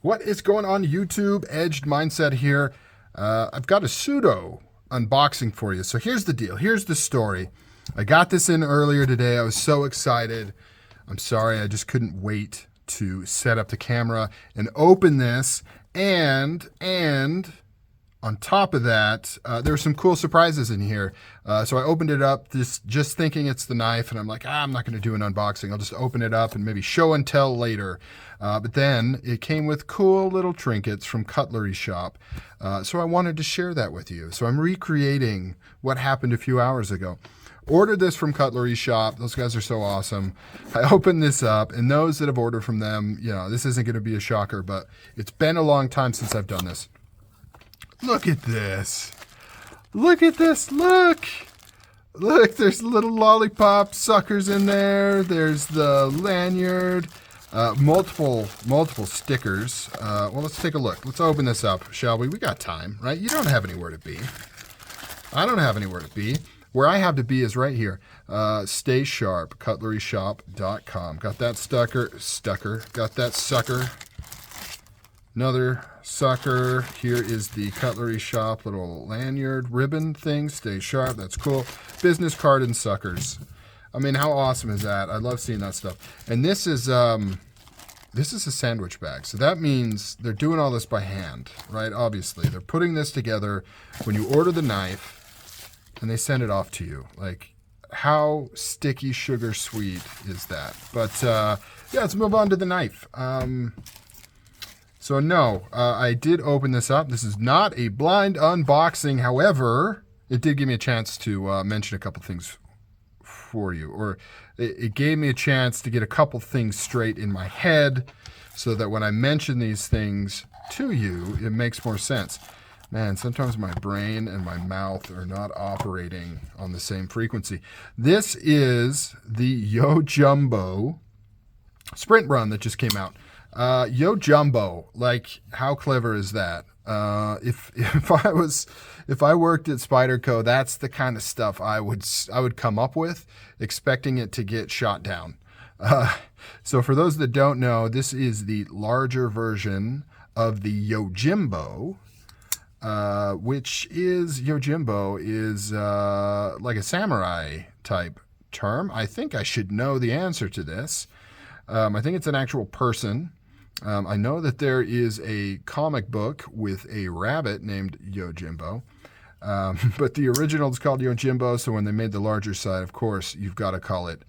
What is going on YouTube? Edged Mindset here. I've got a pseudo unboxing for you. So here's the deal. Here's the story. I got this in earlier today. I was so excited. I'm sorry, I just couldn't wait to set up the camera and open this. And on top of that, there were some cool surprises in here. So I opened it up just thinking it's the knife, and I'm like, I'm not going to do an unboxing. I'll just open it up and maybe show and tell later. But then it came with cool little trinkets from Cutlery Shop. So I wanted to share that with you. So I'm recreating what happened a few hours ago. Ordered this from Cutlery Shop. Those guys are so awesome. I opened this up, and those that have ordered from them, you know, this isn't going to be a shocker, but it's been a long time since I've done this. Look at this. Look at this. Look. Look, there's little lollipop suckers in there. There's the lanyard. Multiple stickers. Well, let's take a look. Let's open this up, shall we? We got time, right? You don't have anywhere to be. I don't have anywhere to be. Where I have to be is right here. Stay sharp, cutleryshop.com. Got that stucker. Got that sucker. Another sucker. Here is the Cutlery Shop little lanyard ribbon thing. Stay sharp. That's cool. Business card and suckers. I mean, how awesome is that? I love seeing that stuff. And this is a sandwich bag. So that means they're doing all this by hand, right? Obviously, they're putting this together when you order the knife and they send it off to you. Like, how sticky sugar sweet is that? But yeah, let's move on to the knife. So no, I did open this up. This is not a blind unboxing. However, it did give me a chance to mention a couple things for you. Or it gave me a chance to get a couple things straight in my head so that when I mention these things to you, it makes more sense. Man, sometimes my brain and my mouth are not operating on the same frequency. This is the Yojumbo Sprint Run that just came out. Yojumbo, like, how clever is that? If I worked at Spyderco, that's the kind of stuff I would come up with, expecting it to get shot down. So for those that don't know, this is the larger version of the Yojimbo, which is Yojimbo is like a samurai type term. I think I should know the answer to this. I think it's an actual person. I know that there is a comic book with a rabbit named Yojimbo, but the original is called Yojimbo, so when they made the larger side, of course, you've got to call it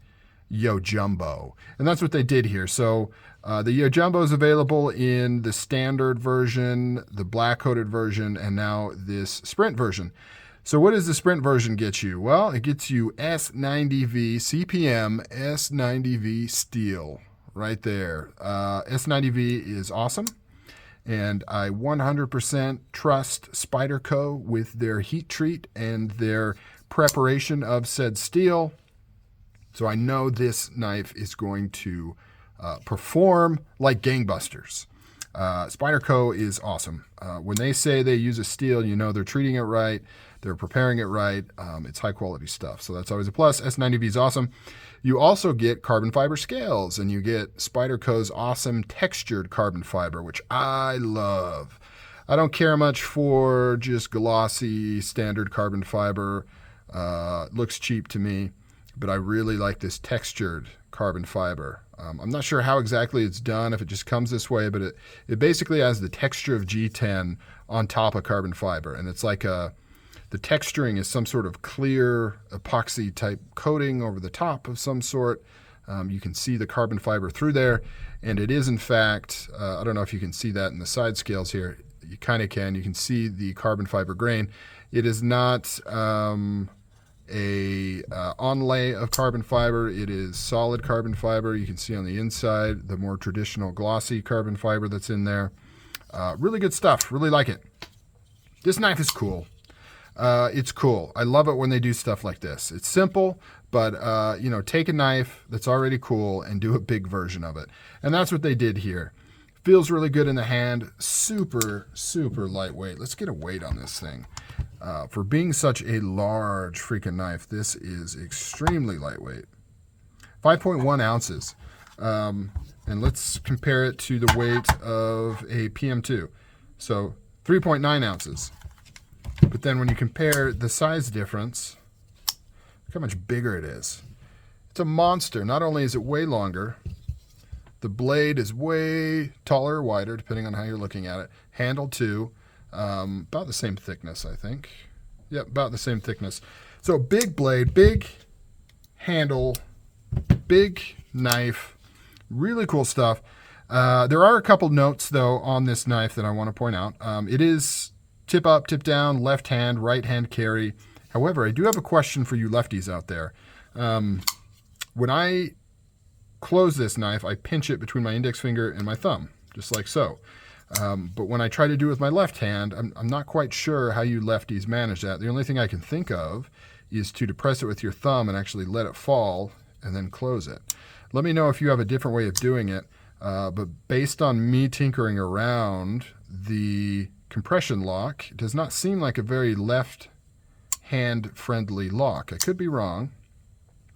Yojumbo. And that's what they did here. So the Yojumbo is available in the standard version, the black-coated version, and now this Sprint version. So what does the Sprint version get you? Well, it gets you S90V, CPM S90V steel. Right there. S90V is awesome, and I 100% trust Spyderco with their heat treat and their preparation of said steel. So I know this knife is going to perform like gangbusters. Spyderco is awesome. When they say they use a steel, you know they're treating it right, they're preparing it right. It's high quality stuff, so that's always a plus. S90V is awesome. You also get carbon fiber scales, and you get Spyderco's awesome textured carbon fiber, which I love. I don't care much for just glossy standard carbon fiber. It looks cheap to me, but I really like this textured carbon fiber. I'm not sure how exactly it's done, if it just comes this way, but it basically has the texture of G10 on top of carbon fiber, and it's like the texturing is some sort of clear epoxy type coating over the top of some sort. You can see the carbon fiber through there, and it is in fact, I don't know if you can see that in the side scales here. You kind of can. You can see the carbon fiber grain. It is not a onlay of carbon fiber. It is solid carbon fiber. You can see on the inside the more traditional glossy carbon fiber that's in there. Really good stuff. Really like it. This knife is cool. It's cool. I love it when they do stuff like this. It's simple, but you know, take a knife that's already cool and do a big version of it. And that's what they did here. Feels really good in the hand. Super, super lightweight. Let's get a weight on this thing. For being such a large freaking knife, this is extremely lightweight. 5.1 ounces. And And let's compare it to the weight of a PM2. So 3.9 ounces. But then when you compare the size difference, look how much bigger it is. It's a monster. Not only is it way longer, the blade is way taller or wider, depending on how you're looking at it. Handle too, about the same thickness, I think. Yep, about the same thickness. So big blade, big handle, big knife, really cool stuff. There are a couple notes though on this knife that I want to point out. It is tip up, tip down, left hand, right hand carry. However, I do have a question for you lefties out there. When I close this knife, I pinch it between my index finger and my thumb, just like so. But when I try to do it with my left hand, I'm not quite sure how you lefties manage that. The only thing I can think of is to depress it with your thumb and actually let it fall and then close it. Let me know if you have a different way of doing it. But based on me tinkering around, the compression lock does not seem like a very left hand friendly lock. I could be wrong,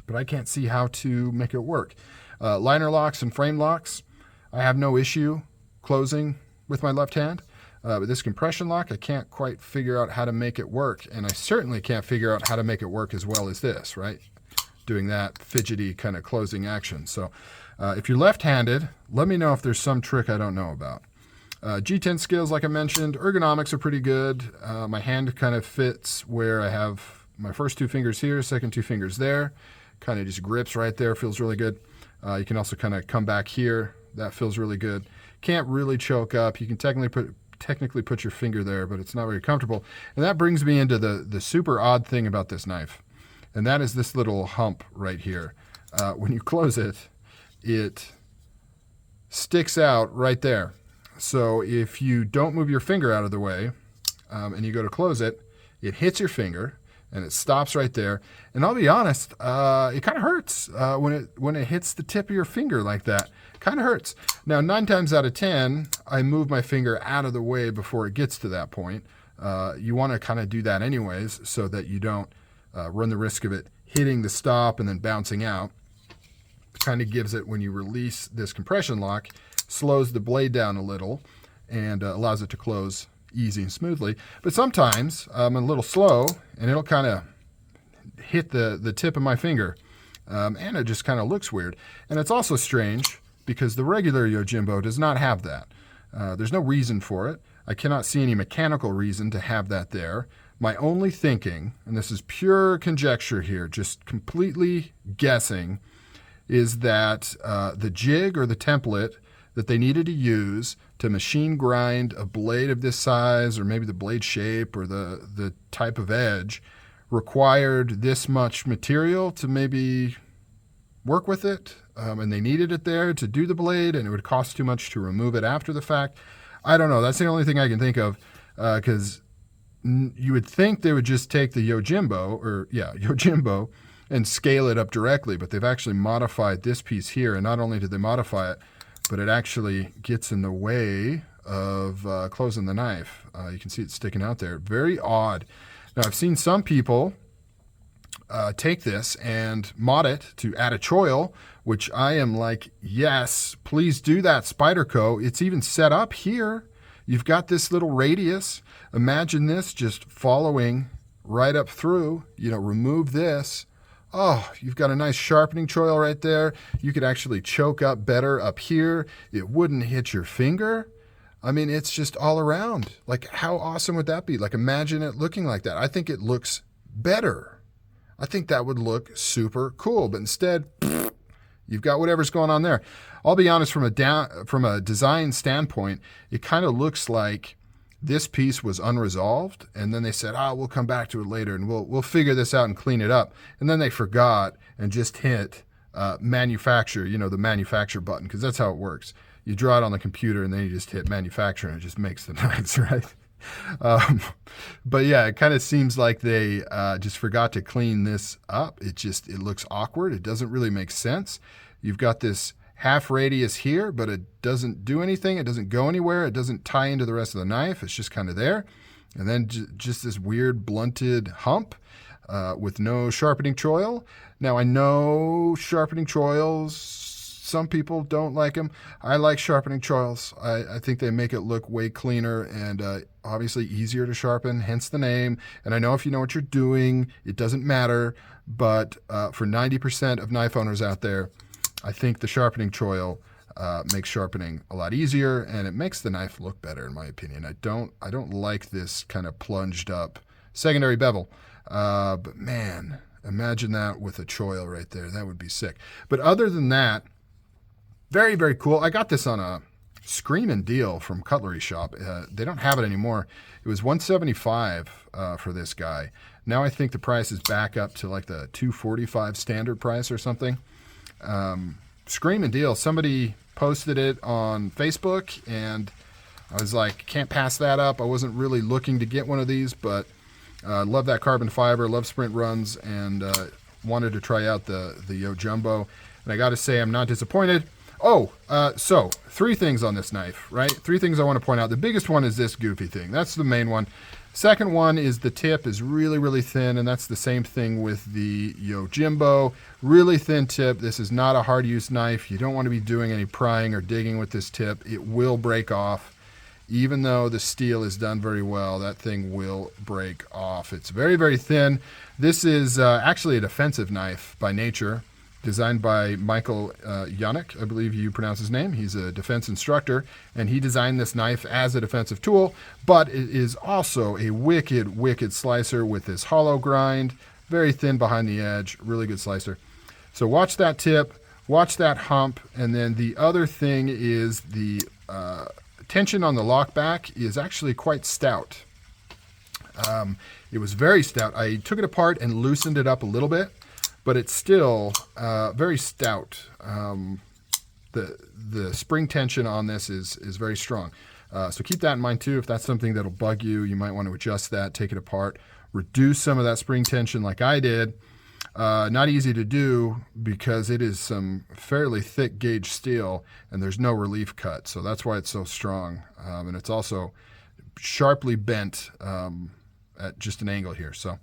but I can't see how to make it work. Liner locks and frame locks, I have no issue closing with my left hand. But this compression lock, I can't quite figure out how to make it work. And I certainly can't figure out how to make it work as well as this, right? Doing that fidgety kind of closing action. So if you're left-handed, let me know if there's some trick I don't know about. G10 skills, like I mentioned, ergonomics are pretty good. My hand kind of fits where I have my first two fingers here, second two fingers there. Kind of just grips right there, feels really good. You can also kind of come back here. That feels really good. Can't really choke up. You can technically put your finger there, but it's not very comfortable. And that brings me into the super odd thing about this knife. And that is this little hump right here. When you close it, it sticks out right there. So if you don't move your finger out of the way and you go to close it, it hits your finger and it stops right there. And I'll be honest, it kind of hurts when it hits the tip of your finger like that. Kind of hurts. Now, 9 times out of 10, I move my finger out of the way before it gets to that point. You want to kind of do that anyways so that you don't run the risk of it hitting the stop and then bouncing out. It kind of gives it, when you release this compression lock, slows the blade down a little and allows it to close easy and smoothly. But sometimes I'm a little slow and it'll kind of hit the tip of my finger and it just kind of looks weird. And it's also strange because the regular Yojimbo does not have that. There's no reason for it. I cannot see any mechanical reason to have that there. My only thinking, and this is pure conjecture here, just completely guessing, is that the jig or the template that they needed to use to machine grind a blade of this size, or maybe the blade shape or the type of edge, required this much material to maybe work with it, and they needed it there to do the blade, and it would cost too much to remove it after the fact. I don't know. That's the only thing I can think of, because you would think they would just take the Yojimbo and scale it up directly, but they've actually modified this piece here, and not only did they modify it, but it actually gets in the way of closing the knife. You can see it sticking out there. Very odd. Now, I've seen some people take this and mod it to add a choil, which I am like, yes, please do that, Spyderco. It's even set up here. You've got this little radius. Imagine this just following right up through. Remove this. Oh, you've got a nice sharpening choil right there. You could actually choke up better up here. It wouldn't hit your finger. I mean, it's just all around. Like, how awesome would that be? Like, imagine it looking like that. I think it looks better. I think that would look super cool. But instead, you've got whatever's going on there. I'll be honest, from a design standpoint, it kind of looks like this piece was unresolved, and then they said, we'll come back to it later, and we'll figure this out and clean it up. And then they forgot and just hit manufacture, the manufacture button, because that's how it works. You draw it on the computer, and then you just hit manufacture, and it just makes the knives, right? But yeah, it kind of seems like they just forgot to clean this up. It looks awkward. It doesn't really make sense. You've got this half radius here, but it doesn't do anything. It doesn't go anywhere. It doesn't tie into the rest of the knife. It's just kind of there. And then just this weird blunted hump with no sharpening choil. Now, I know sharpening choils Some people don't like them. I like sharpening choils. I think they make it look way cleaner and obviously easier to sharpen, hence the name. And I know if you know what you're doing, it doesn't matter. But for 90% of knife owners out there, I think the sharpening choil makes sharpening a lot easier, and it makes the knife look better, in my opinion. I don't like this kind of plunged up secondary bevel. But man, imagine that with a choil right there. That would be sick. But other than that, very, very cool. I got this on a screaming deal from Cutlery Shop. They don't have it anymore. It was $175 for this guy. Now I think the price is back up to like the $245 standard price or something. Screaming deal. Somebody posted it on Facebook, and I was like, can't pass that up. I wasn't really looking to get one of these, but love that carbon fiber, love sprint runs, and wanted to try out the Yojumbo. And I got to say, I'm not disappointed. So 3 things on this knife, right? 3 things I want to point out. The biggest one is this goofy thing. That's the main one. Second one is the tip is really, really thin, and that's the same thing with the Yojimbo. Really thin tip. This is not a hard use knife. You don't want to be doing any prying or digging with this tip. It will break off. Even though the steel is done very well, that thing will break off. It's very, very thin. This is actually a defensive knife by nature, designed by Michael Janich, I believe you pronounce his name. He's a defense instructor, and he designed this knife as a defensive tool, but it is also a wicked, wicked slicer with this hollow grind, very thin behind the edge, really good slicer. So watch that tip, watch that hump, and then the other thing is the tension on the lock back is actually quite stout. It was very stout. I took it apart and loosened it up a little bit, but it's still very stout. The spring tension on this is very strong. So keep that in mind too. If that's something that'll bug you, you might want to adjust that, take it apart, reduce some of that spring tension like I did. Not easy to do because it is some fairly thick gauge steel and there's no relief cut. So that's why it's so strong. And it's also sharply bent at just an angle here. So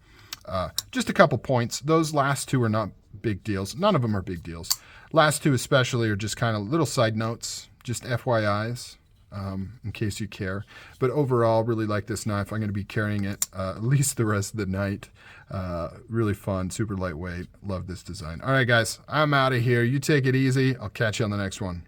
just a couple points. Those last 2 are not big deals. None of them are big deals. Last 2 especially are just kind of little side notes, just FYIs, in case you care. But overall, really like this knife. I'm going to be carrying it at least the rest of the night. Really fun, super lightweight. Love this design. All right, guys, I'm out of here. You take it easy. I'll catch you on the next one.